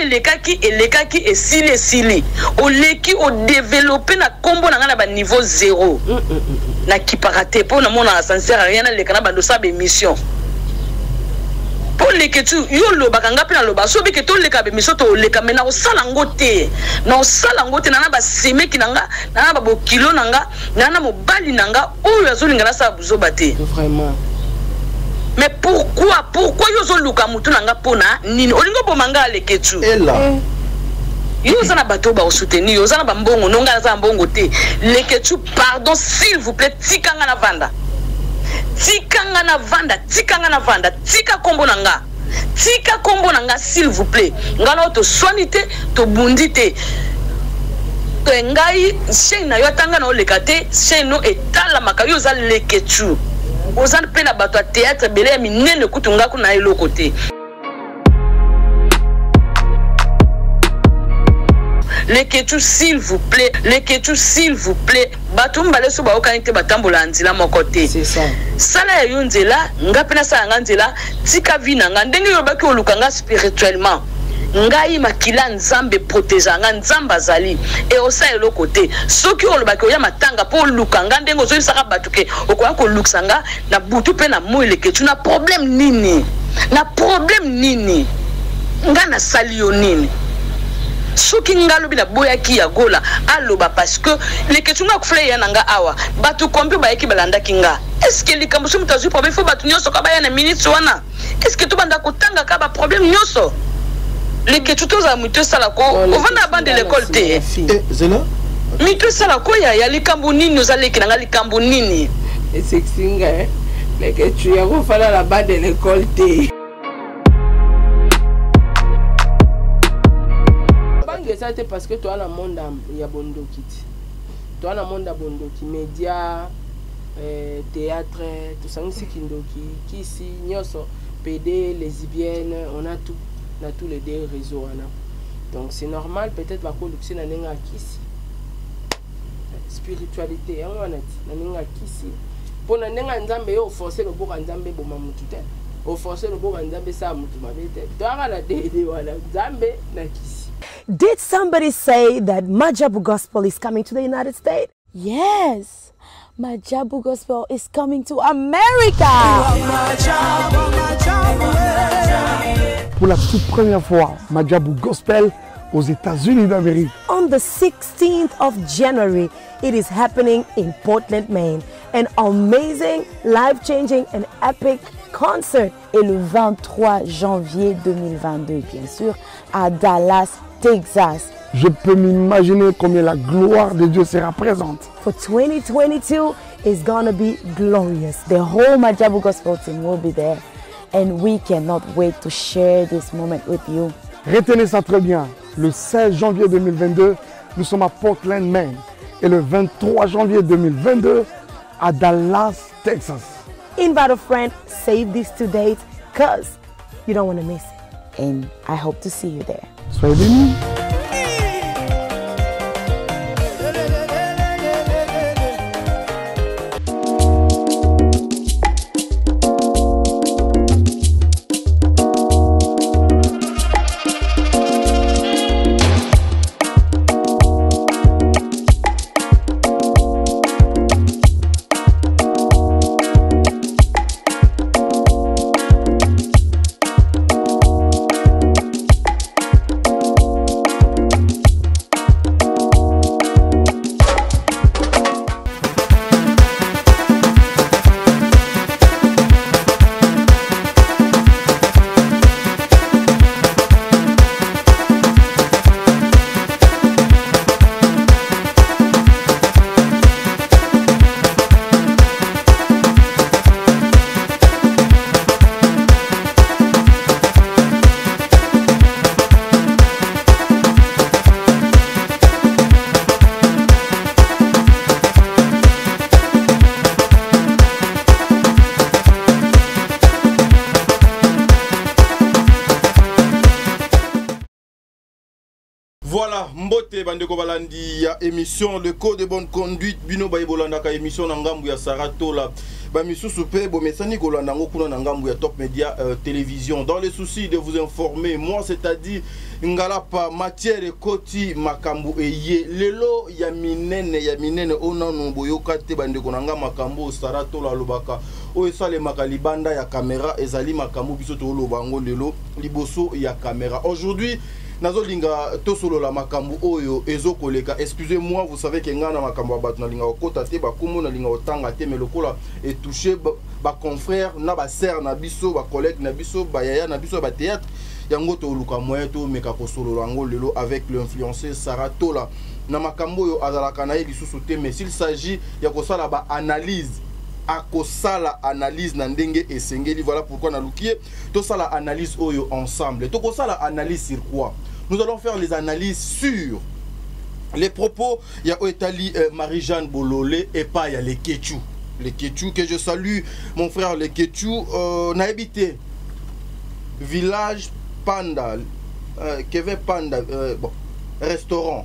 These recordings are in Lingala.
elekaki et sili oleki o développer na combo na ba niveau 0 na kiparate pour na mona sincère rien na lekana ba dosa be mission pour les que tu yo lo bakanga pe na lo ba so bi ke to leka be mission to leka mena o sala ngote na o sala ngote na ba seme ki nanga na ba bokilo nanga na mobali nanga o yo azolinga na sa buzo bate vraiment. Mais pourquoi yo zo luka mutu nanga pona nini olingo bomanga leketu ela yo zana bato ba soutenir yo zana ba mbongo nonga za mbongo te leketu pardon s'il vous plaît tikanga na vanda tika kombo nanga s'il vous plaît ngalo to soinité to bundité ngai chaîne na yo tanga na olekate chaîne no etala makayo za leketu ozana pe na bato théâtre belé minene kutunga kuna elo côté leketu s'il vous plaît batumba leso ba okanite batambola nzila mokote C'est ça. sala ya yonzela ngapena sala nganzela tika vina ngandenge yo baki olukanga spirituellement ngai makila nzambe protéger nga nzamba zali et osa elo côté soki olobaki oya matanga po lukanga ndengo zo saka batuke okoya ko luksanga na butu pe na mo leketu na problème nini nga na salio nini soki ngalo bina boyaki ya gola aloba parce que les questions kufle ya nanga awa batu kombi ba yeki balanda kinga est-ce que likambo so mutazu problème fo batu nyoso ka ba ya na minute wana est-ce que to banda kotanga ka ba problème nyoso les questions to za muto sala ko ovanda bande l'école te zela mito sala ko ya likambo nini ozaleki nanga likambo nini Et c'est singa les que tu ya ko fala la bande l'école te. Ça c'est parce que toi dans le monde il y a bondoki. Toi dans le monde bondoki médias, théâtre, tout ça c'est kindoki, qui ici nyoso PD, lesbiennes, on a tout, on a tous les deux réseaux on a. Donc c'est normal peut-être va conduire na nenga kisi. Spiritualité on a dit na nenga kisi. Pour na nenga nzambe yo forcer le boka nzambe boma mutu te. O forcer le boka nzambe sa mutu mabete. Toi na dede wala nzambe na kisi. Did somebody say that Majabu Gospel is coming to the United States? Yes, Majabu Gospel is coming to America. pour la toute première fois Majabu Gospel aux États-Unis d'Amérique. On the 16th of January, it is happening in Portland, Maine. An amazing, life-changing and epic concert. Et le 23 janvier 2022, bien sûr, à Dallas, Texas. Je peux m'imaginer combien la gloire de Dieu sera présente. For 2022, it's gonna be glorious. The whole Majabu Gospel team will be there. And we cannot wait to share this moment with you. Retenez ça très bien. Le 16 janvier 2022, nous sommes à Portland, Maine. Et le 23 janvier 2022, à Dallas, Texas. Invite a friend, save these 2 dates, because you don't want to miss it. And I hope to see you there. Soyez bénis. Voilà, mbote bandeko balandi ya émission le code de bonne conduite bino bayibolanda ka émission na ngambu ya Saratola ba misusu pe bo mesani kolanda ngo kuna na ngambu ya Top Media télévision dans le souci de vous informer moi c'est-à-dire ngalapa matière ekoti makambu eye lelo ya minene ona no boyoka te bandeko na ngamba makambu Saratola lobaka o esale makalibanda ya caméra ezali makambu biso to lobango lelo liboso ya caméra aujourd'hui nazolinga tosolo la makambu oyo ezokoleka excusez-moi vous savez que ngana makambu abatu na linga okota te bakumu na linga otanga te mais lokola et toucher ba confrère na ba sœur na biso ba collègue na biso ba yaya na biso ba théâtre yango to luka moyen to meka kosolo lango lelo avec l'influenceuse Saratola na makambu oyo azalaka na lisusu te mais s'il s'agit ya kosala ba analyse akosala analyse na ndenge esengeli voilà pourquoi na lukie to sala analyse oyo ensemble to kosala analyse sur quoi nous allons faire les analyses sur les propos ya Oetali Marie-Jeanne Bololé et pas ya les Ketchou que je salue mon frère les Ketchou na habité village Panda Keve Panda bon restaurant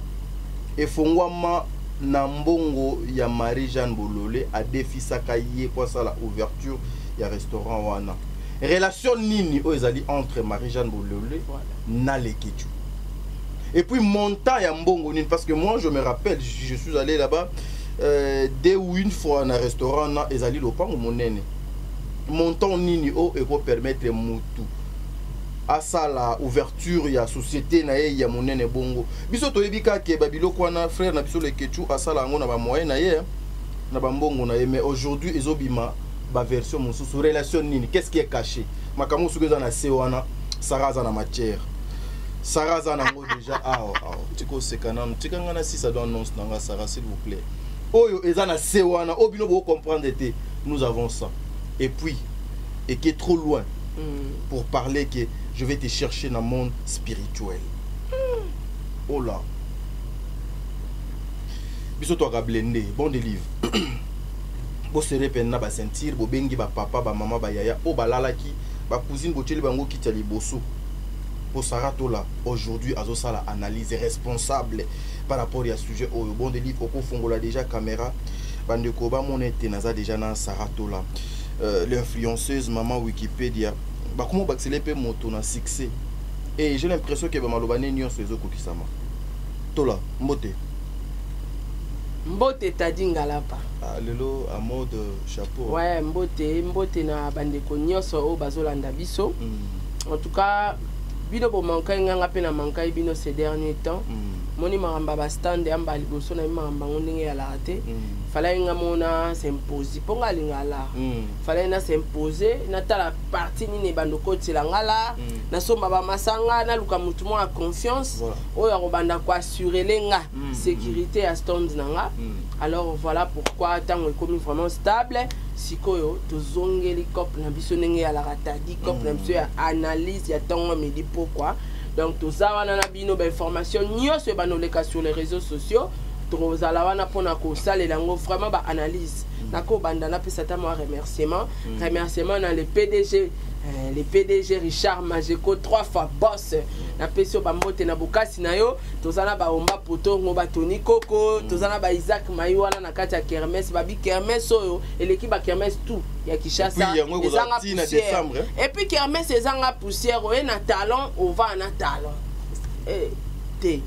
et Fongwama Nambongo ya Marie-Jeanne Bololé a defisaka yé kwa sala ouverture ya restaurant wana relation nini ezali entre Marie-Jeanne Bololé na les Ketchou et puis montant ya mbongo nini parce que moi je me rappelle je suis allé là-bas deux ou une fois na restaurant na ezali lopango monene montant nini et pour permettre mutu à ça la ouverture ya société na ya monene bongo biso to yebika ke babilo kwana frère na biso le Ketchou à ça la ngo na ba moyen na ye na ba mbongo na ye mais aujourd'hui ezobima ba version mususu relation nini qu'est-ce qui est caché makambo suko na sewana saraza na matière saraza na ngo déjà tiko sekana tikanga na si ça doit annonce nanga Sarah s'il vous plaît oyo ezana sewana obino bo comprendre te nous avons ça et puis et qui est trop loin pour parler que je vais te chercher dans le monde spirituel. Oh là. Biso to blendé, bon délivre. Bo sere penna ba sentir, bo bengi ba papa, ba maman, ba yaya, o ba lalaki, ba cousine bo tcheli bango ki tali bosso. Pour Saratola, aujourd'hui azo sala analyse responsable par rapport à ce sujet au bon délivre au fongola déjà caméra. Bande ko ba monete naza déjà na Saratola. L'influenceuse maman Wikipédia bah comment accélérer moto na succès et j'ai l'impression que ba malobane nyo sezo kokisama tola mbote t'as dit ngalapa lelo à mode chapeau ouais mbote na bandeko nyonso o bazolanda biso en tout cas bino bo manka nganga pe na manka bino ces derniers temps moni maramba ba stand amba liboso na maramba ndenge ya la raté fallait nga mona s'imposer ponga lingala fallait na s'imposer na tala partie ni bandoko tsela ngala na somba ba masanga na luka mutu mo a confiance oyo robanda ko assurer lenga sécurité à stand nanga alors voilà pourquoi tant est vraiment stable sikoyo tozongeli cop na biso ndenge ya la ratadi cop na biso ya analyse ya tango medi pourquoi donc tout ça wana na bino ba information nyonso banoleka sur les réseaux sociaux tozala wana pona ko salela ngo vraiment ba analyse nako banda na pesa ta moi remerciement na le PDG Richard Majeko 3 fois boss na peso ba mbote na bokasi na yo tozana ba omba poto ngo ba Tony Koko tozana ba Isaac Mayu wana na kati ya kermesse ba bi kermesse oyo eleki ba kermesse tout ya Kishasa ezanga poussière et puis kermesse ezanga poussière o na talon on va na talon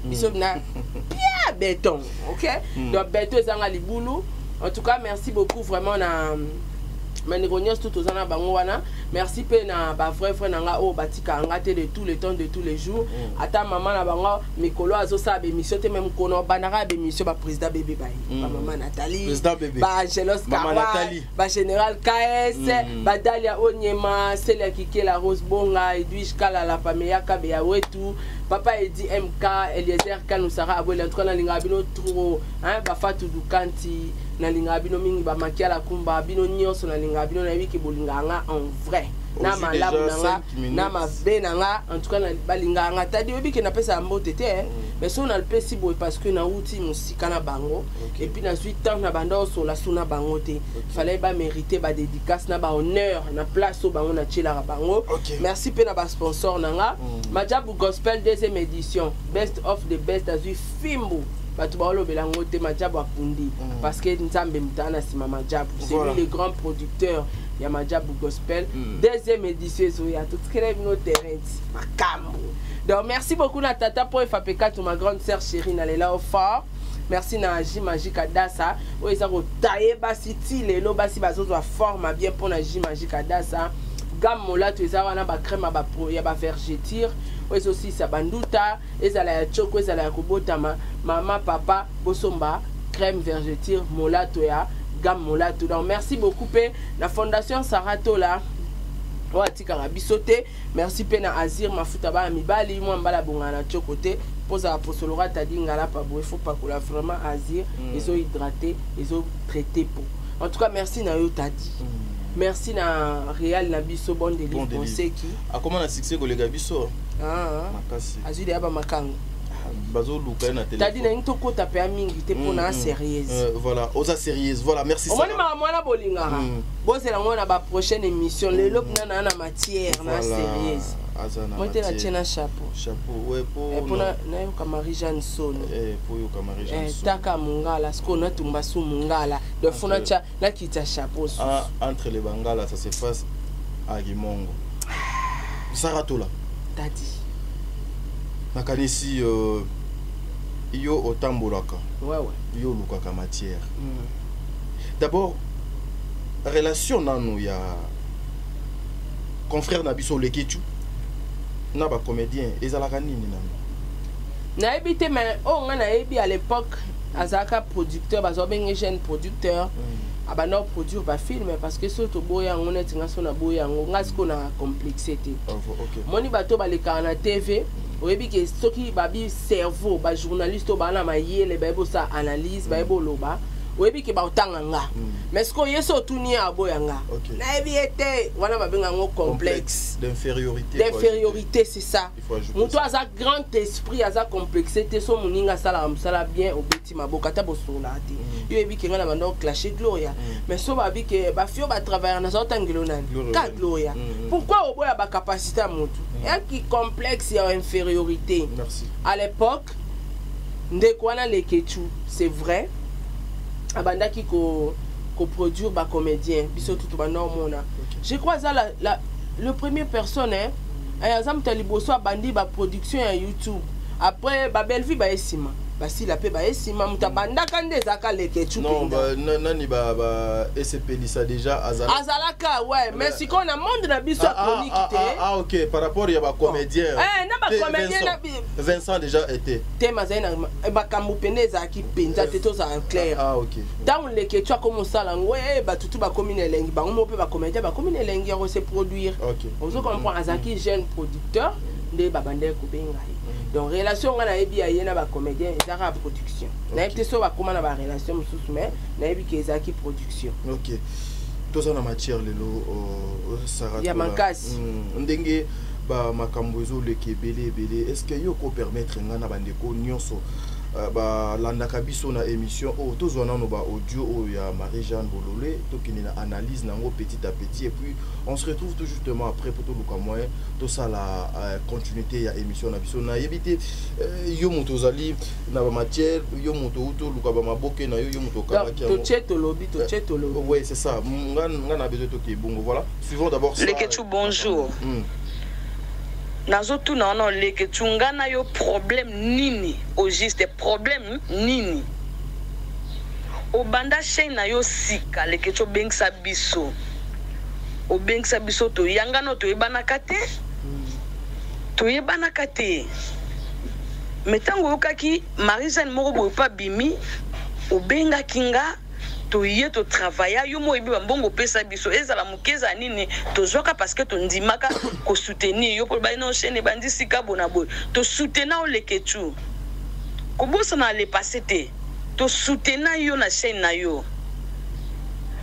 biso na bien béton OK donc béton ezanga libulu en tout cas merci beaucoup vraiment na Manigonios tout aux bango wana merci pe na ba vrai frère nanga o batika ngate de tous les temps de tous les jours ata maman na bango mikolo azo sa be mission te même kono banara be mission ba président bébé bay ba maman Nathalie président bébé ba Angelos Karwa ba général KS ba Dalia Onyema Celia Kikela Rose Bonga Edwige Kala la Pameya Kabe ya wetu papa Edi MK Eliezer Kanusara abole en tout cas na linga bino trop hein ba Fatou Dukanti na linga bino mingi ba makia la kumba bino nyonso na linga bino na wiki bolinganga en vrai na malamu nanga na mabe nanga en tout cas na balinga nga tadi obi ke na pesa mbote te mais so na le pesi boy parce que na uti musika na bango et puis na suite temps na banda so la suna bango te fallait ba mériter ba dédicace na ba honneur na place au bango na chila bango merci pe na ba sponsor nanga Majabu Gospel deuxième édition best of the best as we fimbo batu ba olobela ngote Majabu akundi parce que nzambe mutana sima Majabu c'est lui le grand producteur ya Majabu Gospel deuxième édition so ya tout ce no terrain makambo. Donc merci beaucoup na tata pour FAPK to ma grande sœur chérie na lela au fort. Merci na J Magique Adassa o eza ko tailler basi ti lelo basi bazozo forme bien pour na J Magique Adassa gamme mola to eza wana ba crème ba pro ya ba vergeture o eza aussi sa banduta ezala ya choko ezala ya kobotama mama papa bosomba crème vergeture mola to ya gamme mola to. Donc merci beaucoup pe la fondation Sarato là o atika bisote merci pe na Azir mafuta ba mibali mo mbala bongana chokote posa posolora tadi ngala pa bo il faut pas que la vraiment Azir ils ont hydraté ils ont traité pour en tout cas merci na yo tadi merci na Real na biso bon délire pensé qui a comment na succès ko le gabiso makasi azuli aba makango bazo luka na télé tadi na nto kota pe mingi te pona sérieuse voilà oza sérieuse voilà merci ça on mona bolinga bon c'est la mona ba prochaine émission le lop na matière na sérieuse moi te la tienne chapeau ouais pour na yo kama Marie-Jeanne Son pour yo kama Marie-Jeanne Son taka mungala sko na tumba su mungala de fona cha na kita chapeau entre les bangala ça se passe à Gimongo Sarato là tadi nakanisi yo otambolaka ouais yo lukaka matière d'abord relation nanu ya confrère na biso leketu na ba comédien ezalaka nini nanu na ebité mais on a ebi à l'époque azaka producteur bazo benga jeune producteur abana produire ba film parce que surtout boya on est nga sona boya ngasko na complexité moni bato baleka na TV oyebi ke soki babi cerveau ba journaliste ba na mayele ba ebo sa analyse ba ebo loba oyebi ke ba otanga nga mais ce ko yeso tuni aboya nga na ebi était wana ba benga ngo complexe d'infériorité c'est ça muto aza grand esprit aza complexité so muninga sala msala bien obeti maboka ta bosola te yo ebi ke nga na bando clasher Gloria mais so babi ke ba fio ba travailler na so tangelo nani ka Gloria pourquoi oboya ba capacité à mutu un qui complexe et infériorité. Merci. À l'époque, ndekwana leketu, c'est vrai. Abanda qui ko produire ba comédien, biso tout banda mona. Je crois ça le premier personne ayazam taliboso abandi ba production à YouTube. Après ba belle vie ba esima. Basi la pe ba esima mutabanda kande zaka leketu. Non ba nani ba SCP ça déjà azalaka ouais mais si qu'on a monde na biso chronique ah OK par rapport ya ba comédien na ba comédien na Vincent déjà était tema zaina ba kamupende za ki penza teto za clair OK dans leketu comme ça là ouais ba tutu ba commune lengi ba mo pe ba comédien ba commune lengi ya se produire OK on se comprend azaki jeune producteur de babande ko benga. Donc relation na ebi ayena ba comédien ezaka production na ebite so ba koma na ba relation mususu mais na ebi ke ezaki production. OK toza na matière lelo Sarah ya makasi ndenge ba makambo ezo leke belé est-ce que yo ko permettre ngana bandeko nyonso ba landaka biso na émission tozo na no ba audio ya Marie-Jeanne Bololé tokini na analyse nango petit à petit et puis on se retrouve tout justement après pour tout le moyen tout ça la continuité ya émission na biso na yebité yo moto zali na ba matière yo moto to luka ba maboke na yo moto kabaki to cheto lobby oui c'est ça ngana besoin to ki bongo voilà suivons d'abord ça Leketu bonjour nazo tuna ono Leketu ngana yo problème nini au juste problème nini obanda chaîne na yo sika Leketu bengsa biso obengsa biso to yangano to yebanaka te metango yokaki Marie-Jeanne moko boye pa bimi obenga kinga to ye to travailler yo mo ebi mbongo pesa biso ezala mukeza nini to zoka parce que to ndimaka ko soutenir yo pour ba ino chaîne bandi sika bona boy to soutenir o Leketu ko bosa na le passé te to soutenir yo na chaîne na yo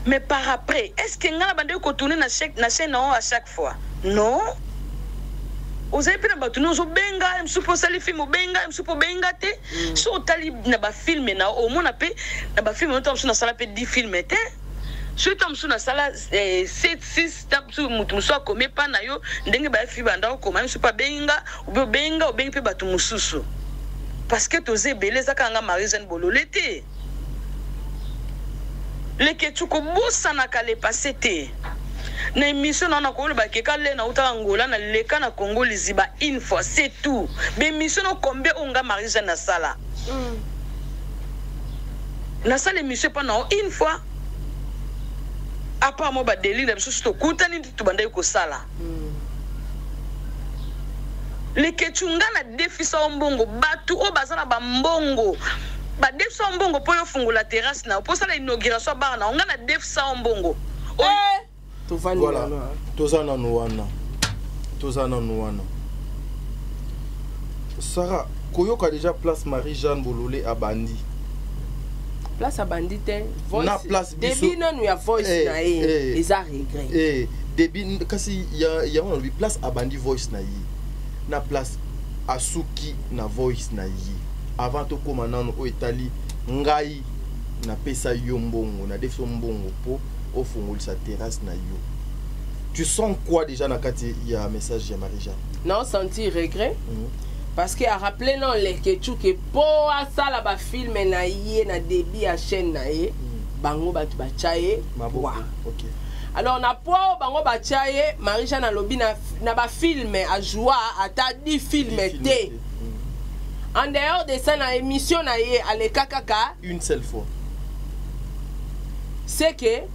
Mais par après, est-ce que nga bande ko tourner na chaîne à chaque fois? Non. Vous avez pris na nous benga, msupo sali film benga, msupo benga te. So tali na ba film na au moins na pe na ba film on na sala pe 10 films te. So tom na sala 7 6 tapsu mutu so akome pa na yo ndenge ba fi banda ko ma msupa benga, ou benga ou benga pe batu mususu. Parce que toze beleza kanga Marie-Jeanne Bololé te. Le que tu kobosa na kale passé te. Na émission na ko le ba ke kale na uta Angola na leka na Congo liziba une fois c'est tout. Mais émission no combien onga Marie-Jeanne na sala. Na sala émission pendant une fois. Apa mo ba deli na biso to kutani tu banda ko sala. Le que tu ngana défi sa mbongo batu o bazana ba mbongo. Ba défi sa mbongo po yo fungula terrasse na po sala inauguration bar na ngana défi sa mbongo. Voilà, tozana nuwana. Sarah, koyoka déjà place Marie-Jeanne Bololé à Bandi. Place à Bandi te voice. Na place début non ya voice na les a regret. Début kasi ya on place à Bandi voice na yi. Na place Asuki na voice na yi. Avant to koma nano o Italie ngai na pesa yo mbongo na defo mbongo po au fond sa terrasse na yo. Tu sens quoi déjà na kati ya message ya Marie-Jeanne? Non, senti regret. Parce que a rappelé non les que tu que pour ça la ba film na yé na débit à chaîne na yé bango ba tu ba chaye wa. OK. Alors na po bango ba chaye Marie-Jeanne lobi na ba film a joie ata 10 film té. En dehors de ça na émission na yé à le kakaka une seule fois. C'est que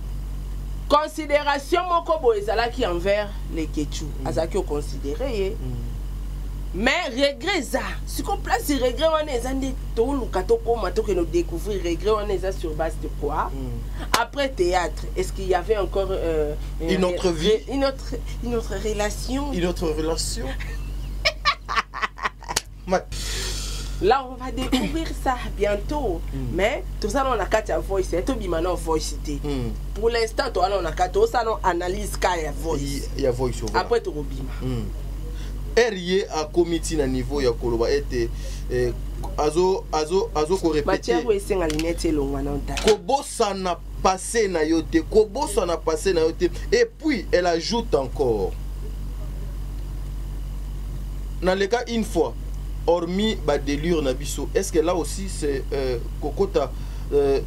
considération moko boezala qui envers les Kechu azaki o considérer mais regret ça si qu'on place regret on est andé to lukato koma to que nous découvrir regret on est sur base de quoi après théâtre est-ce qu'il y avait encore une autre vie une autre relation là on va découvrir ça bientôt mais tout ça on a quatre voice et tout bimano voice pour l'instant toi on a quatre ça on analyse kaya voice il y a voice après tout bima rié à comité na niveau ya koloba était azo ko répéter Mathieu ko esenga linete longwa na nda ko bossa na passé na yote et puis elle ajoute encore dans le cas une fois hormis ba délire na biso, est-ce que là aussi c'est kokota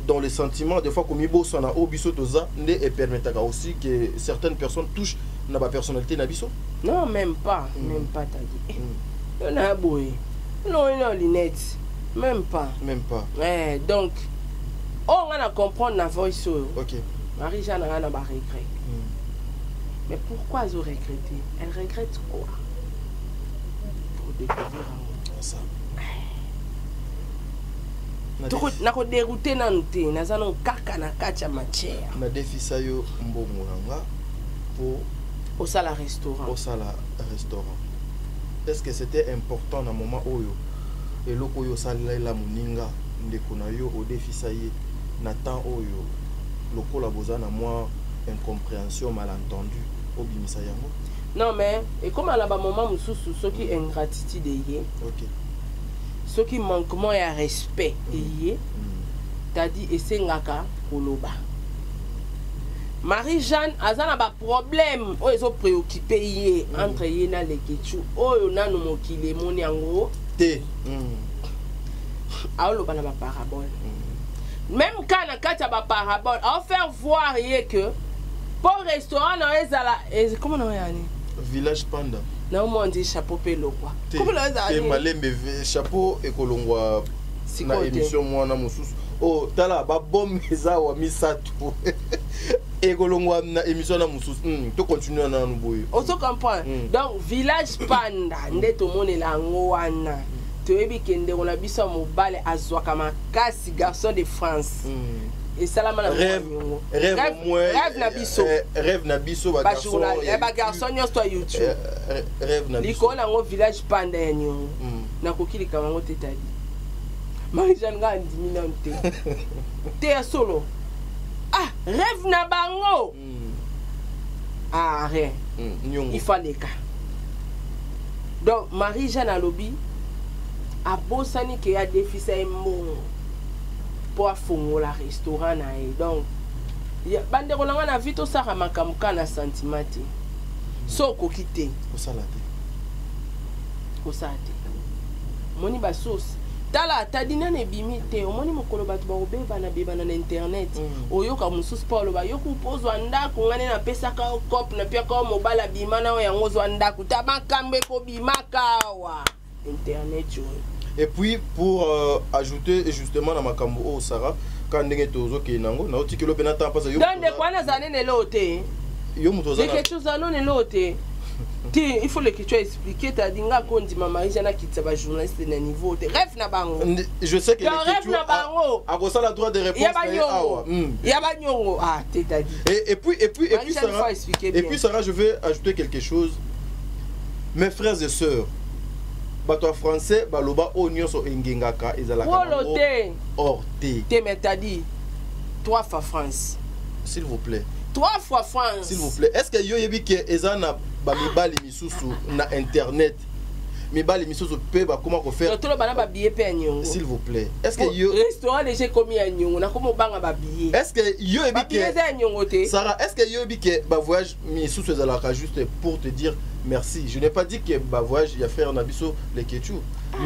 dans les sentiments des fois comme bossa na obiso toza ne et permettra aussi que certaines personnes touchent na ba personnalité na biso? Non, même pas t'as dit. On a boy. Non, linette. Même pas. Donc on va comprendre la voice. OK. Marie-Jeanne a ba regret. Mais pourquoi elle regrette? Elle regrette quoi? Pour découvrir ça. Na ko dérouter na nté, na zano kaka na kacha matière. Na defisa yo mbongo nga pour au sala restaurant. Est-ce que c'était important dans moment oyo et loko yo sala la muninga ndeko na yo au defisa ye na temps oyo lokola bozana moi incompréhension malentendu obimisa yango? Non mais et comme à la moment mususu soki ingratitude yé. OK. Soki manquement ya respect yé. T'as dit esengaka koloba. Marie-Jeanne azana ba problème o ezo préoccupé yé entre yé na le Kechu oyo nanu mokile moni yango te. Aolo bana ba parabole. Même quand na kata ba parabole, à faire voir yé que pour restaurant na ezala comment na yani Village Panda. Na mo ndi chapeau pelo quoi. Comment na ezala? Te malembe chapeau ekolongwa na émission mwana mususu. Oh tala ba bomeza wa misatu. Ekolongwa na émission na mususu. To continuer na nuboyo. On se comprend. Donc Village Panda ndeto monela ngo wana. Toyebi kende on a biso mobile azwaka makasi garçon de France. Et salama na rêve na biso ba garçon nyos to YouTube rêve na biso likola ngo Village Panda yanyo na kokilika ngo tetali Marie-Jeanne nga ndimi na nte te solo Ah, rêve na bango. Ah, rien. Il fallait que. Donc, Marie-Jeanne a lobby. A bosani ke ya defisa mo pour fongola restaurant na e. Donc, bande ko langa na vito saka makamuka na sentimati. So ko kite. Ko salate. Moni ba sauce. Tala tadina ne bimite. O moni mokolo batu ba obeba na beba na internet. Oyoka mususu pa loba yoku pozwa ndako ngane na pesa ka cop na pia ka mobala bimana o yango zwa ndako tabakambe ko bimaka wa. Internet yo. Et puis pour ajouter justement na makambo o Sarah quand ndenge tozo ke nango na otiki lo penata pas yo dans de quoi na zane ne lote yo mutoza quelque chose à non ne lote il faut que tu expliquer ta dinga kondi mama Marie-Jeanne kitsa ba journaliste na niveau te rêve na bango je sais que rêve na bango a ça la droit de réponse ya ba nyongo ah te ta dit et puis Sarah je vais ajouter quelque chose. Mes frères et sœurs, bato français baloba oignon so engengaka ezala kana orte te metadi 3 fois France s'il vous plaît 3 fois France s'il vous plaît. Est-ce que yo yebi ke ezana ba mibali misusu na internet mibali misusu pe ba comment ko faire to bana ba billet pe nyongo s'il vous plaît. Est-ce que yo restaurant déjà commis à nyongo na komo banga ba billet est-ce que yo yebi ke Sarah est-ce que yo yebi ke ba voyage misusu ezala ka juste pour te dire merci. Je n'ai pas dit que bah voyage il y a faire nabiso les ketchu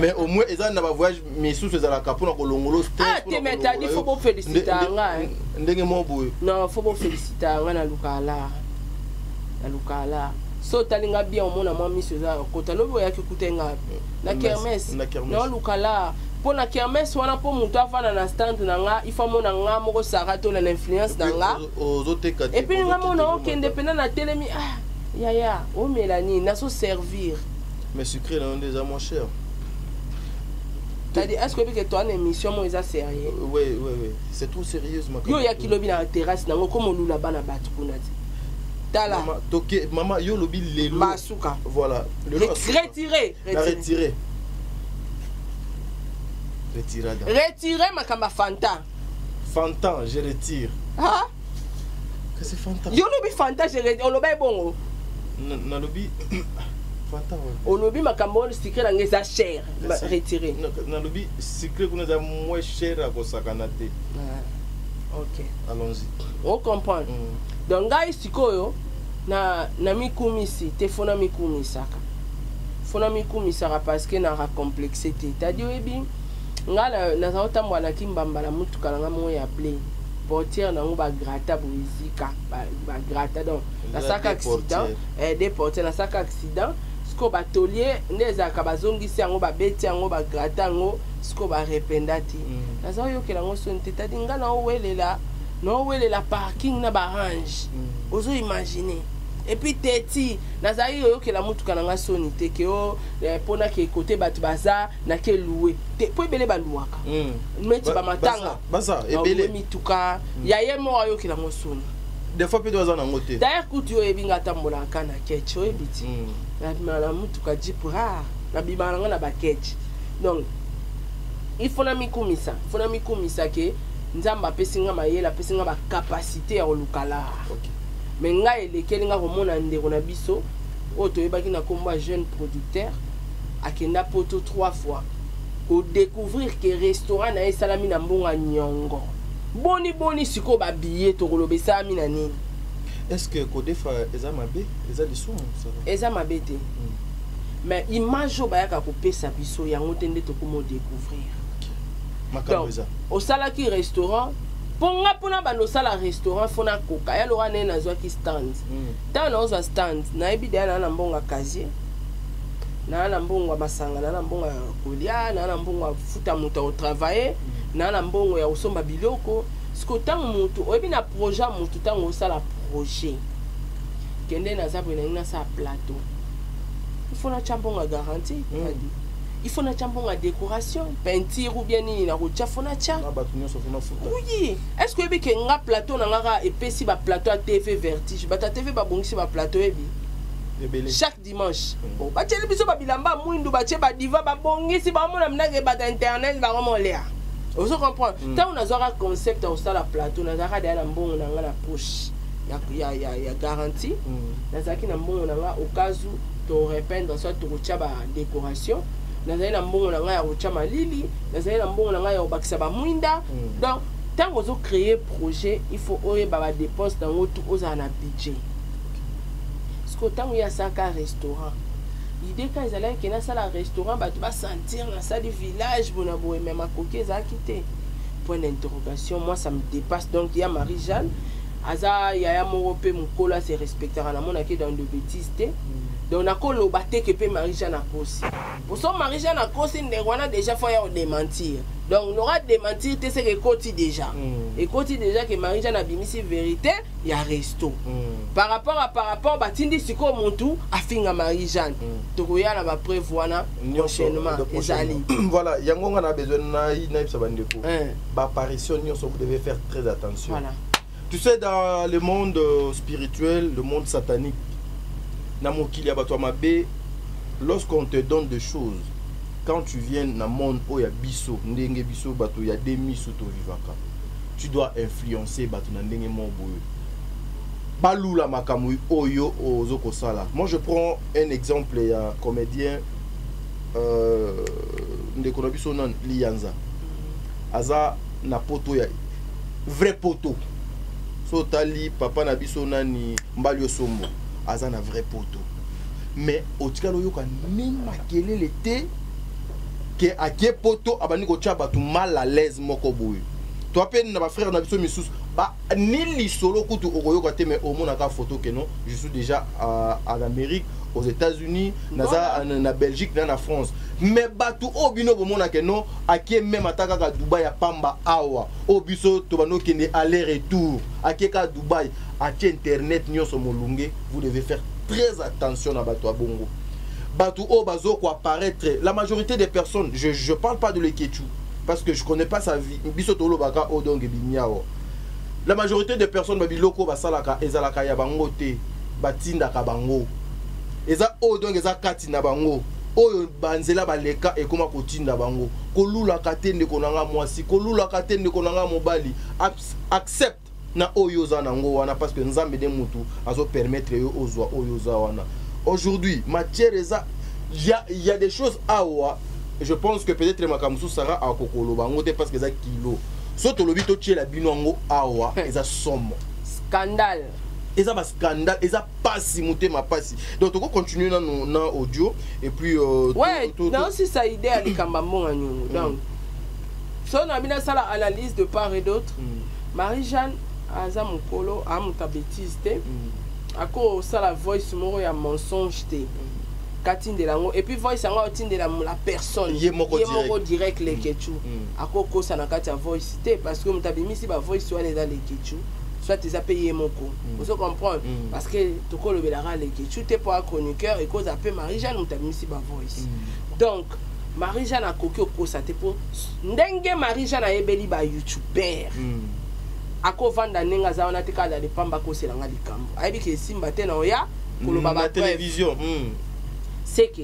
mais au moins ils ont voyage mais sous ces ala kapona ko longolo ah te meta il faut bon féliciter nga ndenge mo boy non faut bon féliciter nga na lukala so talinga bien omona moi monsieur za kota lobo ya kikutenga na kermesse na lukala pona kermesse wana po mutu afana na stand na nga il faut mona nga moko sarato na l'influence na nga et puis nga mona okende pena na telemi ah Yaya, oh Mélanie, n'a pas servir. Mais sucré, là, on est déjà moins cher. T'as dit, est-ce que toi, une émission, moi, c'est sérieux? Oui. C'est trop sérieux, ma Yo, y a qui lobby dans la terrasse, n'a comme on nous là-bas, na battu, Tala. Maman, yo lobby les lots. Masuka. Voilà. Retirez. Retirez, ma kamba Fanta. Fanta, je retire. Ah? Que c'est Fanta? Yo lobby Fanta, je retire. On lobby bon. Na lobby Fanta. On lobby ma kamba secret dans les cher. Retirez. Na lobby secret qu'on a moins cher à Kosakanate. Ok. Allons-y. On comprend. Donc gars sikoyo na mikumisi te fona mikumisaka. Fona mikumisaka parce que na complexité. Tadi webi ngala na zaota mwana kimbamba la mutu kalanga mo ya play. Portière na ba grata boizika ba grata donc na saka accident des portières na saka accident sko batolier ndeza ka bazongisi yango ba beti yango ba grata yango sko ba rependati na za yo kela ngo sonte tadi ngala no welela parking na ba range ozo imaginer et puis teti na za yo kela mutuka na nga soni te ke o pona ke côté batu baza na ke louer te po ebele ba louaka meti ba matanga baza ebele mituka ya ye mo yo kela ngo soni des fois pe doza na ngote d'ailleurs kutu yo ebinga tambola kana ketcho ebiti na mutuka jipura na bibana nga na ba ketch donc il faut na mikumisa ke nzamba pesinga mayela pesinga ba capacité ya olukala OK mais nga elekeli nga komona ndeko na biso o toyebaki na komba jeune producteur akenda poto 3 fois ko découvrir que restaurant na esalami na mbonga nyongo boni siko ba billet to kolobesa mi na nini est-ce que kodefa eza mabe eza lisumu ça eza mabe te mais image o bayaka kopesa biso yango tende to komo découvrir makamboza au salaki restaurant pona bano sala restaurant fona koka ya lora ne na zwaki stand ta na oza stand na ebide na mbonga casier na mbongo masanga na mbongo kolia na mbongo futa muta au travailler na mbongo ya usomba biloko siko tango mutu oyebi na projet mutu tango osala projet kende na zabu na sa plateau il faut na chambonga garantie il faut na chambonga décoration peinture ou bien ni na rocha fona cha oui est-ce que oyebi ke nga plateau na nga epesi ba plateau à TV vertige ba TV ba bongisi ba plateau ebi chaque dimanche bon ba teli biso ba bilamba mwindu ba che ba diva ba bongisi ba mona mnage ba internet ba romolea Vous comprenez? Tant on a un concept au la plateau, on a un bon on a la poche. Il y a garantie. On a un bon on a au cas où tu repeindre soit tu retiens la décoration. On a un bon on a retiens ma lili. On a un bon on a au baxaba muinda. Donc tant on a créé projet, il faut oser ba dépense dans autre aux un budget. Parce que tant il y a ça qu'un restaurant. L'idée quand ils allaient qu'il y a ça un restaurant, bah tu vas sentir dans ça du village, bon aboye même à coquer ça quitté. Point d'interrogation, moi ça me dépasse. Donc il y a Marie-Jeanne, Aza il y a mon repé mon cola c'est respectera la mon qui dans de bêtises. Donc on a qu'on le batté que peut Marie-Jeanne à cause. Pour ça Marie-Jeanne à cause on a déjà fait démentir. Donc on aura démentir c'est que côté déjà. Et côté déjà que Marie-Jeanne a bien si vérité, il y a resto. Par rapport batindi siko montou a finga Marie-Jeanne. Donc ya la prévoir prochainement ezali. Voilà, yango on a besoin na ça bandeko. Ba apparition vous devez faire très attention. Voilà. Tu sais dans le monde spirituel, le monde satanique, lorsqu'on te donne des choses, quand tu viens dans le monde où il y a biso, il y a des miso vivaka, tu dois influencer balula makamui oyo ozoko sala. Moi je prends un exemple, il y a un comédien ndekonabiso nan Lianza. Aza na poto ya vrai poto. So tali papa na biso nani Mbalio Sombo. Aza na vrai poto. Mais au tikalo yoka nima kelele te ke akie poto abani ko tcha batu mal à l'aise moko boy. Toi peine na ba frère na biso misusu ba ni li solo kutu okoyoka te mais au mona ka photo que non, je suis déjà en Amérique, aux États-Unis, na Belgique, na France. Mais batu obino bomona que non, akie même ataka ka Dubaï ya pamba awa. Obiso tobano kende aller-retour. Akie ka Dubaï, akie internet nyoso molunge, vous devez faire très attention à batu abongo. Batu o bazo ko apparaître, la majorité des personnes, je parle pas de l'Ekechu parce que je connais pas sa vie. Biso tolo baka o donc binyao. La majorité des personnes babiloko basalaka ezalaka ya bango te, batinda ka bango. Eza o donc eza katina bango. Oyo banzela baleka ekoma kotinda bango. Kolula katende konanga mwasi, kolula katende konanga mobali. Accept na oyo za nango wana parce que nzambe de mutu azo permettre yo ozwa oyo za wana. Aujourd'hui, matière eza il y a des choses awa. Je pense que peut-être makamusu sara a kokolo bango te parce que za kilo. Soto lobito tie la binongo awa eza somme. Scandale. Eza ba scandale, eza pasi muté ma pasi. Donc on continue na audio et puis ouais, non si ça idée à likamba monga nyongo. Donc so na bina sala analyse de part et d'autre. Marie-Jeanne aza mukolo a muta bêtise te. Ako sala voice moro ya mensonge te. Katinde lango et puis voice yango otinde la personne yemoko direct les kechu akoko ça na kati ya voice te parce que mutabimisi ba voice wana dans les kechu soit tu payé moko vous comprenez parce que toko le belara les kechu te pour un chroniqueur et cause appelle Marie-Jeanne mutabimisi ba voice donc Marie-Jeanne akoki okosa te pour ndenge Marie-Jeanne ayebeli ba youtuber ako vanda nenga za wana te kala de pamba ko selanga likambo ayebi ke simba te na oya koloba ba télévision c'est que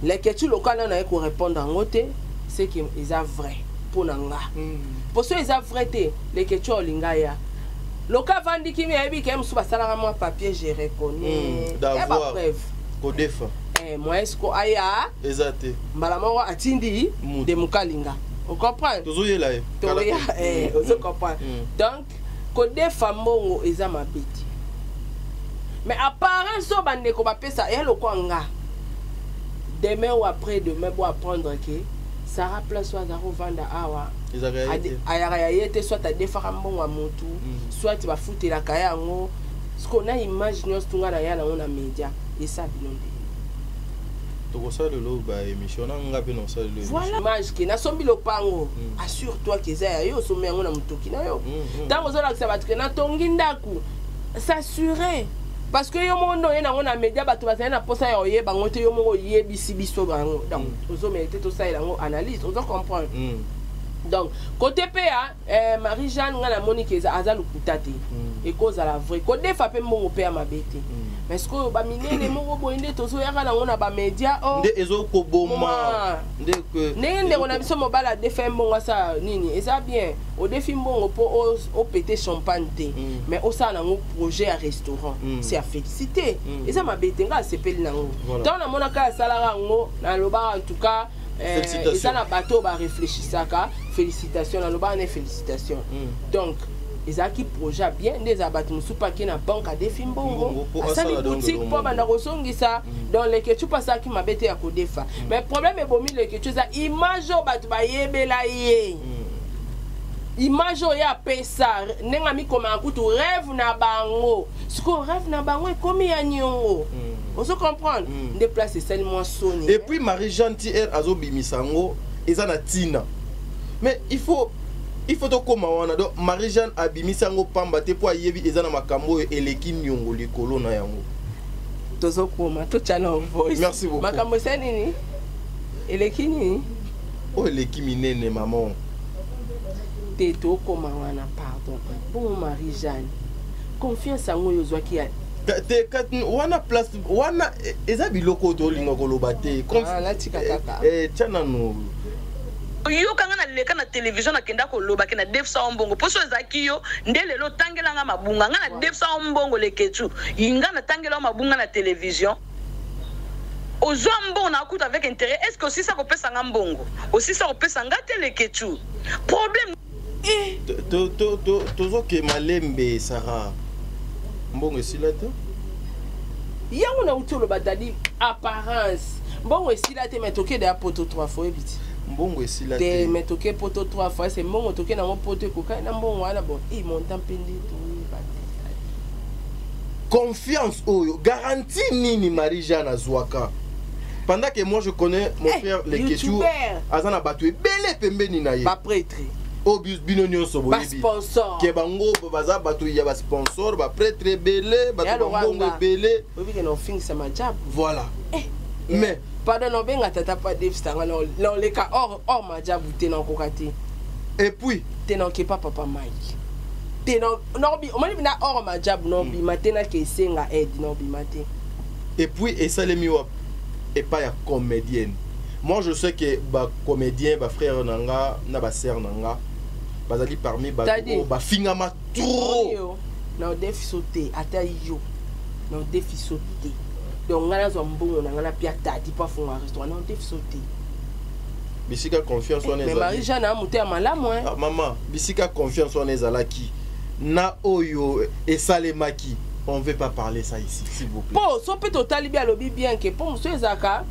les questions locales on a qu'on répondre en côté c'est que ils a vrai pour nanga pour ceux ils a vrai les questions lingaya local vandi qui me dit que msuba sala moi papier je reconnais d'avoir codefa moi est-ce que aya exact mbala mo atindi de mukalinga on comprend toujours là on comprend donc codefa mbongo eza mabiti. Mais apparemment, so bande ko bapesa ya lokwanga. Demain ou après demain pour apprendre que Sarah place soit zaro vanda awa. Ayara yete soit ta defara mbongo wa mutu, soit tu vas foutre la kaya ngo. Ce qu'on a imaginé stunga na ya na ona media et ça bilonde. To ça de lo ba émission na ngapi non ça le. Voilà image que na sombi lopango. Assure-toi que ça yo so mengo na mutoki na yo. Tango zo la que ça va na tongi ndaku. S'assurer. Parce que yo mondo yena ngona media batu bazana posa yo ye bango te yo mongo ye bisi biso bango donc ozo mériter tout ça et lango analyse ozo comprendre Donc, côté PA, Marie-Jeanne, on a Monique et Azal Kutate. Et cause à la vraie. Côté FAPE, mon père m'a bêté. Mais ce que vous les mots, on a média. On a vu son mobile à défaire mon ça, Nini. Et ça bien. Au défi, bon, au pété champagne. Mais au sein d'un projet à restaurant. C'est à féliciter. Et ça m'a bêté. C'est payé. Dans la monaka, salaire en tout cas. Et ça, la bateau va réfléchir ça. Félicitations, la loba félicitations. Donc, ils ont qui projet bien des abattements sous paquet na banque à des films bongo. Ça les boutiques pour banda rosongi ça dans les que tu passes qui m'a bêté à Codefa. Mais le problème est bon les que tu ça image au batu ba yebela ye. Image au ya pesa nenga mi comme un coup tu rêve na bango. Ce qu'on rêve na bango est comme ya nyongo. On se comprend. Déplacer seulement sonné. Et puis Marie-Jeanne Tier azobi misango ezana tina. Mais il faut to koma wana donc Marie-Jeanne abimisa ngo pamba te po ayebi ezana makambo eleki nyongo likolo na yango. Tozo koma to channel voice. Merci beaucoup. Makambo sa nini? Eleki nini? Oh eleki minene maman. Te to koma wana pardon. Bon Marie-Jeanne. Confiance en yo zwaki wana place wana eza biloko to linga koloba te. Ah la tika kaka. Tchana no. Yo kanga na leka na television na kenda ko loba ke na defsa ombongo poso ezaki yo ndele lo tangela nga mabunga nga na defsa ombongo leketu inga na tangela mabunga na television ozo mbongo na kuta avec intérêt est-ce que aussi ça kopesa nga mbongo aussi ça kopesa nga te leketu problème tozo ke malembe Sarah mbongo esila te yango na utolo badali apparence mbongo esila te mais toke de poto 3 fois ebiti mbongo esila te mais toke poto 3 fois c'est mbongo toke na mo poto koka na mbongo wana bon i montant pendi to confiance oyo garantie nini Marie-Jeanne azwaka pendant que moi je connais mon frère les Ketchou azana batu belé pembeni na ye pas prêtre obus binonio sobo ba sponsor ke bango baza batu ya ba sponsor ba prêtre belé batu bongo belé obi ke no fing ça ma job voilà mais pardon no benga tata pas Dave Stanga non les cas or ma job te non kokati et puis te non ke papa Mike te non bi o mani bina or ma job non bi matena ke senga aide non bi matin et puis et ça les miwa et pas ya comédienne moi je sais que ba comédien ba frère nanga na ba sœur nanga bazali parmi ba fingama trop na défi sauter ata yo na défi sauter donc ngana zo mbongo na ngana pia tati pa fond un restaurant na défi sauter bisika confiance on mais Marie-Jeanne a monté à malamu hein maman bisika confiance on ezalaki na oyo et salemaki on veut pas parler ça ici s'il vous plaît bon so peut total bien lobby bien que pour monsieur Ezaka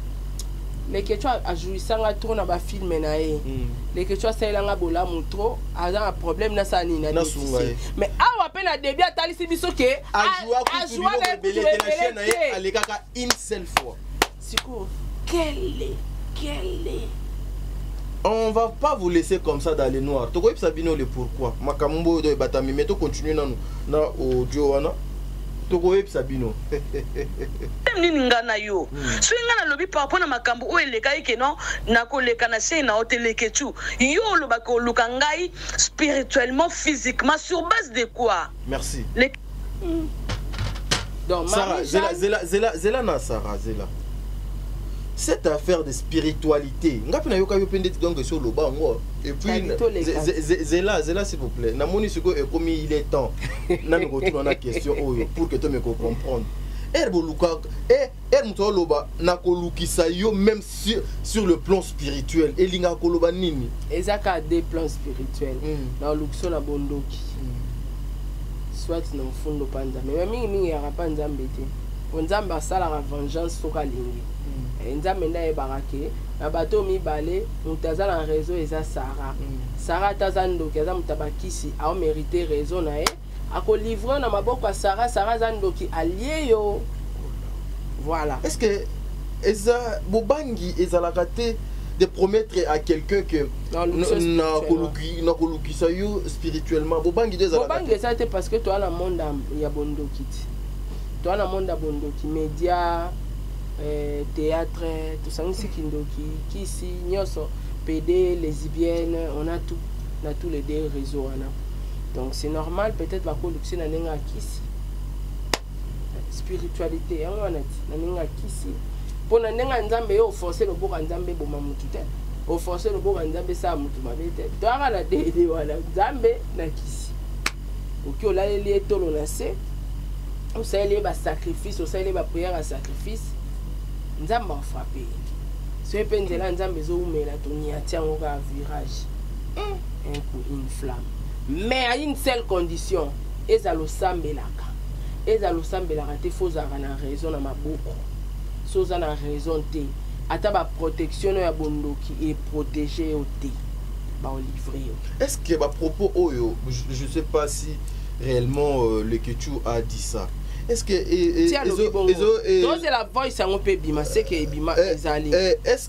les que tu as joué ça nga tourne ba film na ye les que tu as ça nga bola mutro a un problème na ça ni na mais awa pe na début atalisi biso ke a joué belé de la chaîne na ye alekaka une seule fois siko quel est on va pas vous laisser comme ça dans les noirs to ko sabino le pourquoi makambo do batami mais to continuer na audio wana to ko sabino nini ngana yo so ngana lobi par rapport na makambo o eleka ke non na koleka na sei na hoteleke tu yo lo ba ko luka ngai spirituellement physiquement sur base de quoi merci donc Sarah zela na Sarah zela cette affaire de spiritualité ngapi na yoka yo pende donc sur le bas moi et puis zela s'il vous plaît na moni siko e comme il est temps na me retourner na question pour que tu me comprendre Herboluka Mutoloba na kolukisa yo même sur le plan spirituel et linga koloba nini ezaka des plans spirituels na lukso na bondoki soit na fundo panza mais mingi ya panza mbete onzamba sala la vengeance soka lingi nzambe na ebarake na bato mibale mutaza na réseau eza Sarah tazando kaza mutabakisi a mérité raison na e ako livrer na maboko Sarah zandoki allié yo voilà est-ce que eza bobangi ezalaka te de promettre à quelqu'un que na kolukisa yo spirituellement bobangi ça te parce que toi na monde ya bondoki toi na monde ya bondoki média théâtre tout ça nsi kindoki kisi nyoso PD, lesbiennes, on a tous les deux réseaux. Donc c'est normal, peut-être que c'est une spiritualité. Pour nous, forcer le beau Nzambe boma mutute. Au forcer le beau Nzambe ça mutu mabete. Doara la dédé wala Nzambe na kisi. OK, on a les tolo na se. On sait les sacrifices, on sait les prières à sacrifice. Nzambe a frappé. Ce pendela Nzambe zo umela toni atia ngoka virage. Un coup une flamme. Mais à une seule condition, ezalo sambelaka. Ezalo sambelaka te fozaka na raison na maboko. Soza na raison te. Ata ba protection ya bondoki et protéger au te. Ba o livrer. Est-ce que à propos oyo, je sais pas si réellement le Ketu a dit ça. Est-ce que c'est la voice en peut bima c'est que bima ezali. Est-ce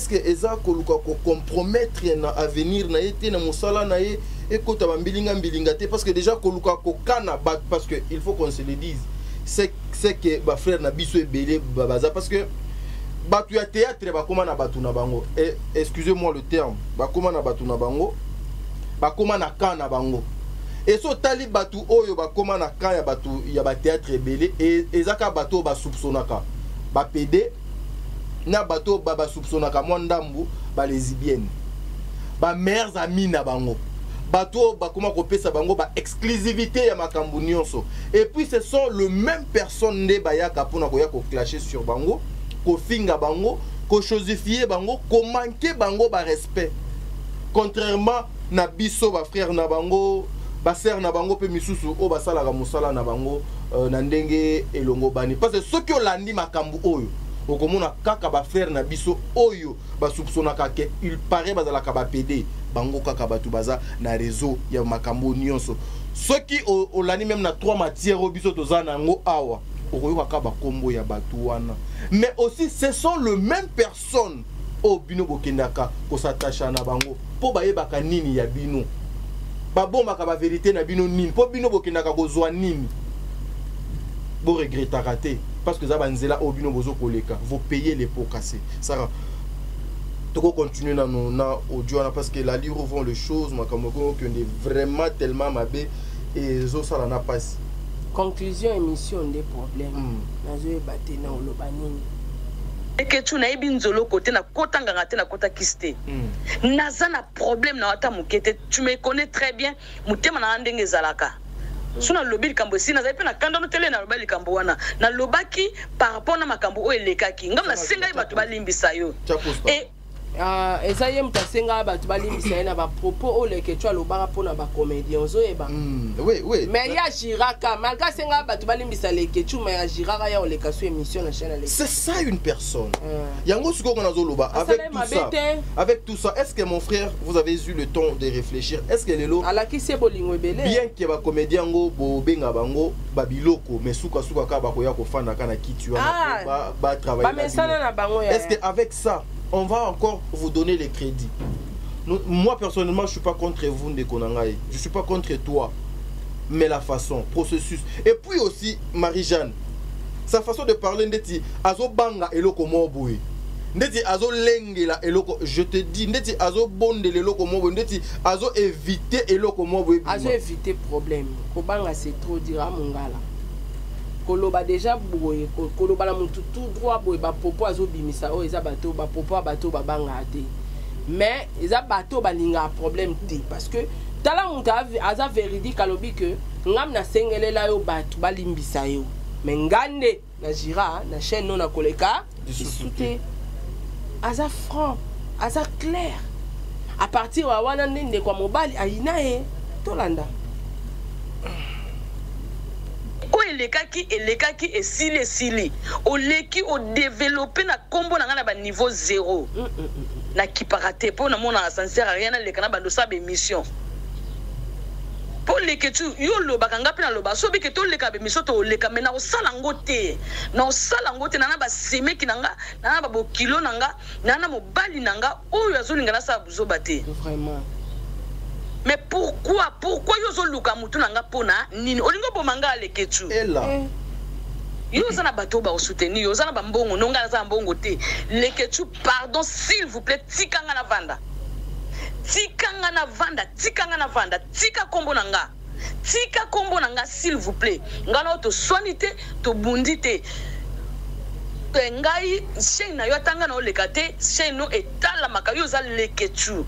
que eza koluka ko compromettre na avenir na été na musala na e kota mbilinga te parce que déjà koluka ko kana bat parce que il faut qu'on se le dise. C'est que ba frère na biso ebele baza parce que batu ya théâtre ba koma na batu na bango. Excusez-moi le terme. Ba koma na batu na bango. Ba koma na kana bango. Et so tali batu oyo ba koma na kan ya batu ya ba théâtre ebele et ezaka batu ba soupçonnaka ba PD na batu ba soupçonnaka mwandambu ba lesbienne ba mères amies na bango batu ba koma ko pesa bango ba exclusivité ya makambu nyonso et puis ce sont le même personne nde ba yaka pona ko ya ko clasher sur bango ko finga bango ko chosifier bango ko manquer bango ba respect contrairement na biso ba frère na bango baser na bango pe misusu o basala ka musala na bango na ndenge elongo bani parce que ceux qui olandi makambu oyo okomona kaka ba frère na biso oyo ba soupçonna kake il paraît bazala ka ba PD bango kaka batu baza na réseau ya makambu nyonso ceux qui olandi même na trois matières o biso tozana ngo awa okoyoka ka ba kombo ya batu wana mais aussi ce sont le même personne o bino bokendaka ko s'attacher na bango po bayebaka nini ya bino ba bomba ka ba vérité na bino nini po bino bokendaka kozwa nini bo regretter raté parce que za banzela o bino bozo koleka vous payez les pots cassés ça toko continuer na audio parce que la lire vont les choses makamoko que est vraiment tellement mabé et zo sala na passe conclusion émission des problèmes nazo batté na olobanini que tu n'as pas nzolo côté na kota ngangate na kota kiste naza na problème na wata mukete tu me connais très bien mutema na ndenge zalaka suna lobi likambo si naza pe na kanda no tele na lobi likambo wana na lobaki par rapport na makambo o elekaki ngam na senga ba to balimbisa yo et esaye mtasenga ba to balimbisa na ba propos o leke tu alobaka pona ba comédien zo eba oui mais ya jiraka malgré senga ba to balimbisa leke tu mais ya jiraka ya oleka sur émission na chaîne c'est ça une personne yango suko na zo loba avec tout ça est-ce que mon frère vous avez eu le temps de réfléchir est-ce que lelo ala ki se bolingo ebele bien que ba comédien ngo bo benga bango ba biloko mais suka ka ba ko ya ko fanda kana kitu wana ba travailler est-ce que avec ça on va encore vous donner les crédits. Moi personnellement, je suis pas contre vous Ndekonangaï. Je suis pas contre toi. Mais la façon, processus. Et puis aussi Marie-Jeanne, sa façon de parler ndeti azo banga eloko moboui. Ndeti azo lengela eloko, je te dis ndeti azo bonde eloko moboui, ndeti azo éviter eloko moboui. Azo éviter problème. Ko banga c'est trop dire mongala. Koloba déjà boye koloba la mutu tout droit boye ba popo azo bimisa o eza bato ba popo bato ba banga te mais eza bato ba linga problème te parce que tala mutu aza véridique alobi que ngam na sengelela yo bato ba limbisa yo mais ngande na jira na chaîne non na koleka discuter aza franc aza clair à partir wa wana ndende kwa mobali aina e tolanda elekaki esili oleki o développer na kombo na ngana ba niveau 0 na kiparate po na mona sincère rien na lekana ba dosa ba émission pour leke tu yo lo bakanga pe na lo ba so bi ke to leka ba émission to leka mena o sala ngote na ba semeki nanga na ba bokilo nanga na mobali nanga oyo azolinga na sa buzo bate vraiment. Mais pourquoi? Pourquoi yo zo luka mutu nanga pona nini? Olingo bomanga leketu. Et là. yo zana bato ba soutenir yo zana bambongo nonga za mbongo te leketu pardon s'il vous plaît tikanga na vanda tika kombo nanga s'il vous plaît ngana to soinité to bundité ngai chaîne na yo tanga na olekate chaîne no etala makayo za leketu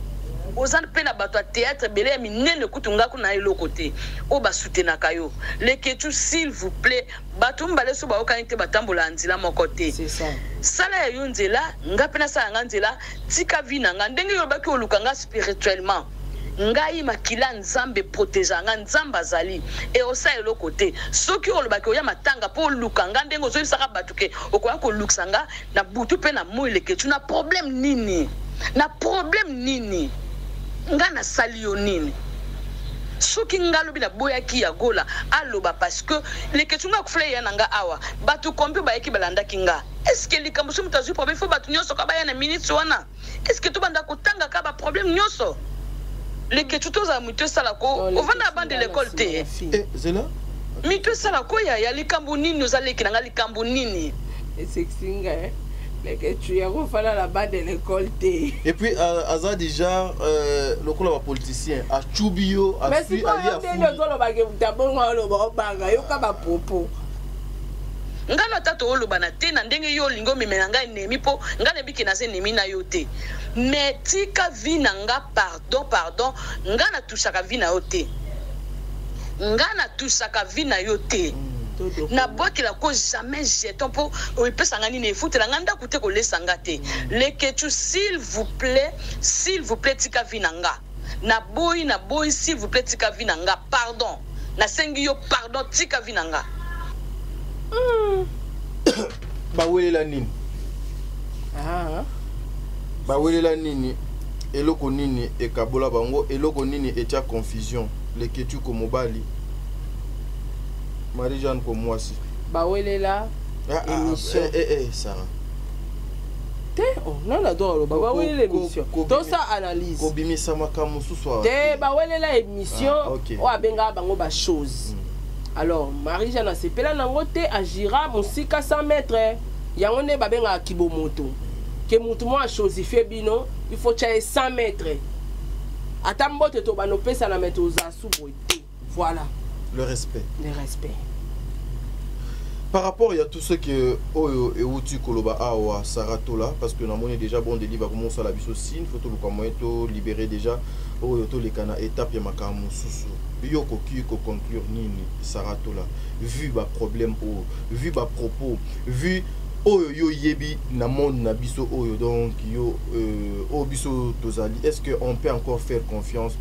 ozana pena bato a théâtre belé minene kutunga kuna ilo côté o ba soutenaka yo leketu s'il vous plaît bato mbale so ba okanite batambola nzila mon côté c'est ça sala ya yo nzela nga pena sala nga nzela tika vina nga ndenge yo baki olukanga spirituellement ngai makila nzambe protéger nga nzamba zali et osa elo côté soki olobaki oya matanga po lukanga ndenge ozo saka batuke okoya ko luksanga na butu pe na moi leketu na problème nini nga na sali yo nini soki ngalobi na boyaki ya gola aloba parce que leketu nga kufle ya nanga awa batu kombi bayeki balandaki nga est-ce que likambo so mutazu problème fo batu nyoso ka baya na minute wana est-ce que to banda kotanga ka ba problème nyoso leketu to za muto sala ko ovanda bande l'école te zela mito sala ko ya likambo nini ozaleki na nga likambo nini sexinga leketu ya ko fala la bande de l'école te et puis aza déjà le coup la politicien a chubio a mais si ali a fou ko lo ba ke mutabongo lo ba banga yo ka ba popo ngana tato oloba na te na ndenge yo lingo memena nga enemi po ngana biki na se enemi na yo te mais tika vina nga pardon ngana tusaka vina yo te na boki la ko jamais jeton po o pesa ngani ne futela nganda kute ko lesanga te leketu s'il vous plaît tika vina nga na boy s'il vous plaît tika vina nga pardon na sengi yo pardon tika vina nga bawelela nini bawelela nini eloko nini ekabola bango eloko nini etia confusion leketu ko mobali Marie-Jeanne ko mwasi bawelela émission Sarah te non la do bawelela émission to sa analyse ko bimisa makamu suswa te bawelela émission o abenga bango ba chose. Alors Marie-Jeanne a sepela nango te agira musika 100 mètres yango ne babenga kibomoto ke mutu mo a chosifié bino il faut changer 100 mètres atambote to bano pesa na mettre aux asuboti voilà le respect par rapport à tout ce que Oyo et Outu Koloba Awa Saratola parce que nous avons déjà bon délivre comment ça la biso signe faut tout le moyen to libérer déjà Oyo to les cana étape ya makamu susu yo ko conclure nini Saratola vu ba problème vu ba propos vu Oyo yo yebi na monde na biso Oyo donc yo o biso tozali est-ce que on peut encore faire confiance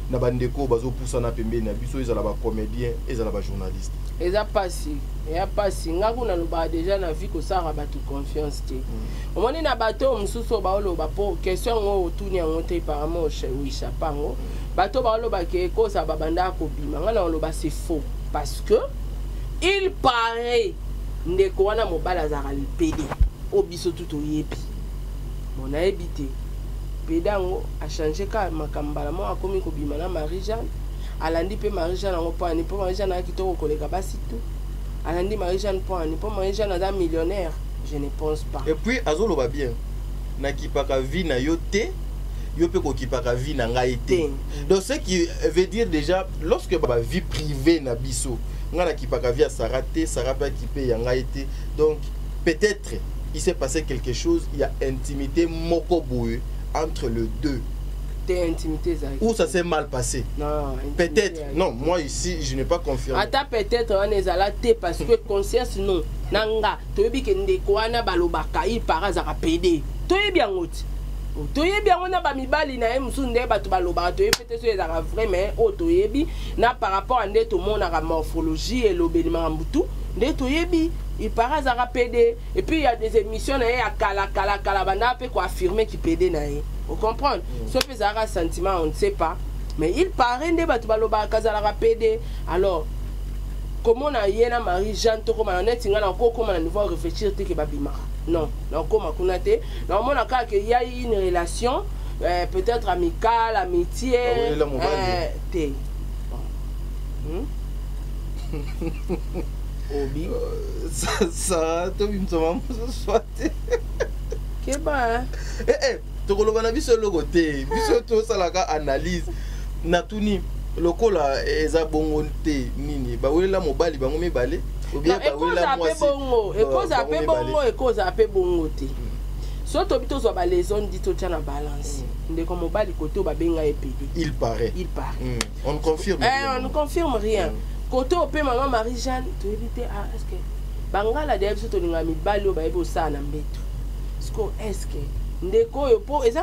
na bandeko bazo poussa na pembe na biso ezala ba comédien ezala ba journaliste eza pasi ngaku na loba déjà na vie ko sara batu confiance te omoni na bato mususu ba oloba po question ngo otuni yango te apparemment wisha pango bato ba oloba ke ko sa babanda ko bima ngana oloba c'est faux parce que il paraît ndeko wana mobala zara le PD obiso tout oyebi mon a habité pedango a changé ka makambala mo akomi ko bima na Marie-Jeanne alandi pe Marie-Jeanne ngo pa ni po Marie-Jeanne a kitoko koleka basi tout alandi Marie-Jeanne po ni po Marie-Jeanne a millionnaire je ne pense pas et puis azolo ba bien na kipaka vie na yo te yo pe ko kipaka vie na ngai te donc ce qui veut dire déjà lorsque ba vie privée na biso ngana kipaka vie Sarah te Sarah pa kipe ya ngai te donc peut-être il s'est passé quelque chose il y a intimité moko boye entre les deux. T'es intimité, ça. Ou ça s'est mal passé? Non. Peut-être. Non, moi ici, je n'ai pas confirmé. Attends, peut-être on est à la tête parce que conscience non. Nanga, tu dis que ndekwana balobaka il para za PD. Tu es bien ngoti. Tu es bien on a ba mibali na musunde ba to balobaka tu es peut-être ça vrai mais otoyebi na par rapport à ndeto mon na morphologie et l'obénement mbutu ndeto yebi il para za PD et puis il y a des émissions na ya kala banda peut quoi affirmer qui PD na ye. Vous comprenez? Sauf que ça a un sentiment, on ne sait pas. Mais il paraît que les PD. Alors, comment on a eu Marie-Jeanne, comment on a réfléchir non, il y a une relation, peut-être amicale, amitié. Obi. Ça, tu me sembles soit. Keba. Tu connais pas biso logoté, biso tout ça la analyse. Natuni lokola eza bongonte nini. Ba wela mobali bango me balé. Ou bien ba wela moi si. Ekoza pe bongo, ekoza pe bongo te. So to bito zo ba les zones dit to na balance. Ndeko mobali côté ba benga épédé. Il paraît. On confirme. On ne confirme rien. Côté au pe maman Marie-Jeanne, tu éviter est-ce que bangala de biso to linga mibali o ba ebo sa na mbeto. Est-ce que ndeko yo po eza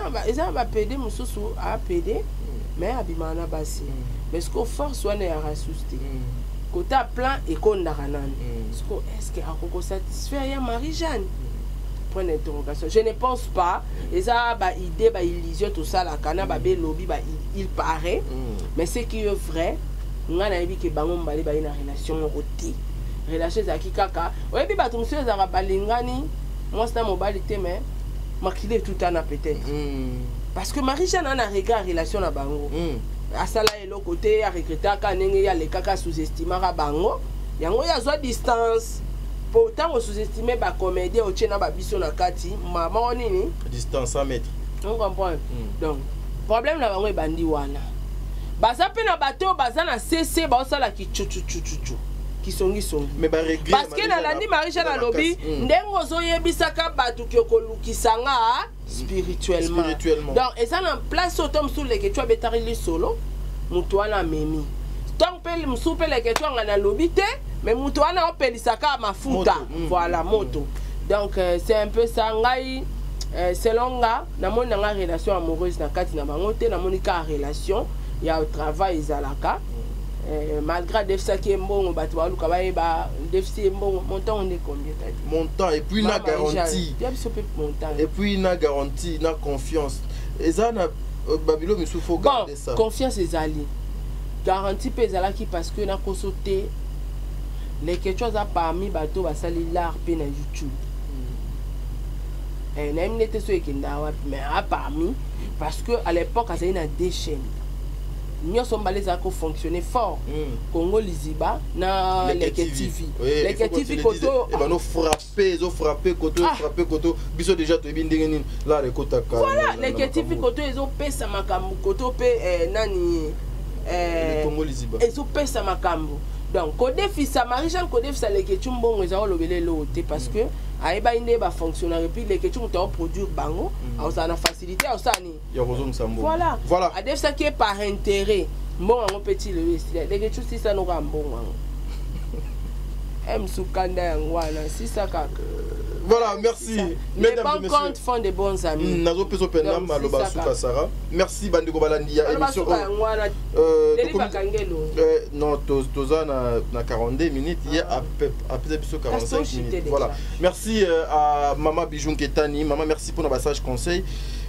ba PD mususu a PD mais abimana basi mais ce qu'on force wana ya rasuste côté plan et kondaka nani est-ce que akoko satisfaire ya Marie-Jeanne point d'interrogation. Je ne pense pas eza ba idée ba illusion tout ça la kana ba be lobby ba il paraît mais ce qui est vrai ngana yebi ke bango mbali ba ina relation oti relation za kikaka oyebi ba tumsu za balingani moi c'est mobile té mais makile tout ana peut-être parce que Marie-Jeanne a un regard relation à bango asala elo côté a regretter ka ndenge ya le kaka sous-estimera bango yango ya zo distance pourtant on sous-estimer ba comédien o tchena ba biso na kati maman nini distance à mettre on comprend donc problème na bango e bandi wana baza pe na bato baza na CC ba osala ki chuchu kisongi mais ba regret parce que na landi Marie-Jeanne na lobby ndengo zo yebisaka batu kyokolukisanga spirituellement donc et ça en place autom sous les que tu as betari solo mutuana memi donc pe msupe les que tu as na lobby te mais mutuana opelisaka mafuta voilà moto donc c'est un peu ça ngai selon nga na moni nga relation amoureuse na kati na bango te na moni ka relation ya travail ezalaka malgré déficit qui est bon bato ba luka ba déficit bon montant on est combien montant et puis na garantie et puis na garantie na confiance et ça na babilo mais faut garder ça confiance ezali garantie pe ezalaki parce que na consulter les questions a parmi bato ba sali l'art pe na YouTube et na minute so ekenda wa mais a parmi parce que à l'époque ça na deux chaînes nous sommes allés à fonctionner fort. Congo Liziba, na les TV. Les TV koto. Et ben nous frapper koto. Biso déjà to bindengeni là les kota ka. Voilà, les TV koto ils ont pesa makambo koto pe nani Congo Liziba. Ils ont pesa makambo. Donc kodefi sa Marie-Jeanne kodefi sa les ketumbongo ils ont lobelé l'autre parce que aïba inde ba fonctionnaire et puis les questions ont produire bango ça na facilité ça ni voilà adef ça qui est par intérêt bon mon petit le les questions si ça nous rend bon m sukanda yangwana si ça kaka voilà merci les bons comptes font de bons amis nazo peso pena maloba suka Sarah merci bandeko balandi ya émission non toza na 42 minutes hier à biso 45 minutes voilà merci à maman Bijou Ketani maman merci pour nos messages conseils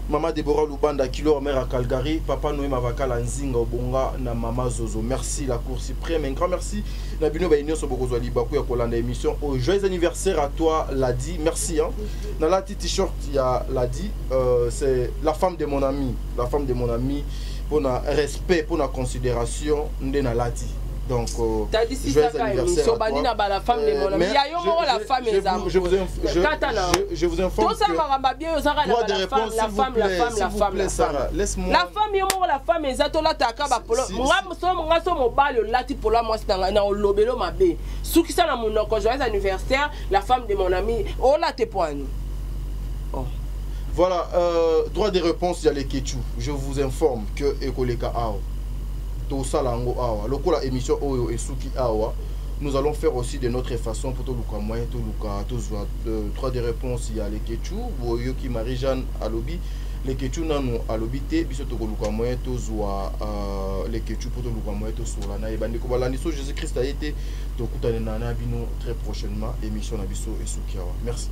maman Deborah Lubanda Kilo mère à Calgary papa Noé Mavakala Nzinga Obonga na maman Zozo merci la Cour suprême un grand merci na bino ba union sobokozwa libaku ya kolanda émission au joyeux anniversaire à toi Ladi merci hein dans la petite t-shirt il y a Ladi c'est la femme de mon ami pour na respect pour na considération ndena Ladi donc t'as dit si ça quand na ba la femme de mon ami il y a yo la femme je vous informe tout ça maramba bien la femme laisse-moi la femme yo la femme ezato la takaba polo nga so mobali lati polo moi c'est na lobelo mabe suki ça na monoko joyeux anniversaire la femme de mon ami oh la te poigne voilà droit de réponse il y a les Kechu je vous informe que ekoleka ao to salango awa lokola émission oyo esuki awa nous allons faire aussi de notre façon pour tout le moyen tout le trois des réponses il y a les Kechu boyo ki Marie-Jeanne alobi les Kechu nanu alobi te biso to luka moyen to zwa les Kechu pour tout le moyen to sola na ebandi ko balandi so Jésus Christ a été to kutana na bino très prochainement émission na biso esuki awa merci.